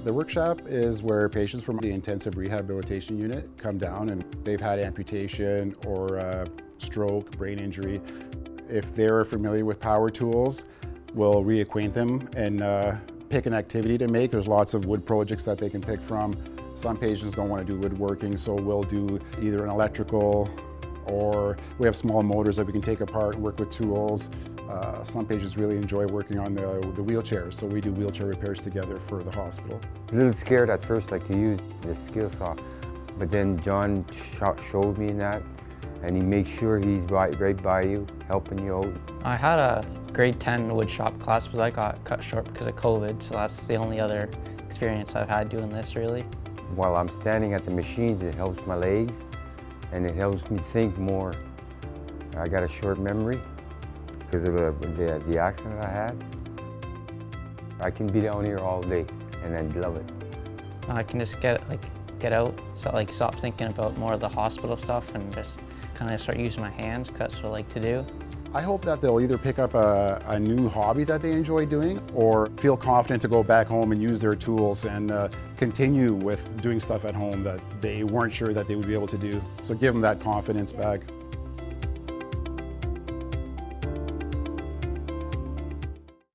The workshop is where patients from the intensive rehabilitation unit come down and they've had amputation or stroke, brain injury. If they're familiar with power tools, we'll reacquaint them and pick an activity to make. There's lots of wood projects that they can pick from. Some patients don't want to do woodworking, so we'll do either an electrical or we have small motors that we can take apart and work with tools. Some patients really enjoy working on the wheelchairs, so we do wheelchair repairs together for the hospital. A little scared at first, like, to use the skill saw, but then John showed me that, and he makes sure he's right by you, helping you out. I had a grade 10 wood shop class, but I got cut short because of COVID, so that's the only other experience I've had doing this, really. While I'm standing at the machines, it helps my legs, and it helps me think more. I got a short memory because of the accident I had. I can be down here all day, and I love it. I can just get out, so stop thinking about more of the hospital stuff and just kind of start using my hands, because that's what I like to do. I hope that they'll either pick up a new hobby that they enjoy doing or feel confident to go back home and use their tools and continue with doing stuff at home that they weren't sure that they would be able to do. So give them that confidence back.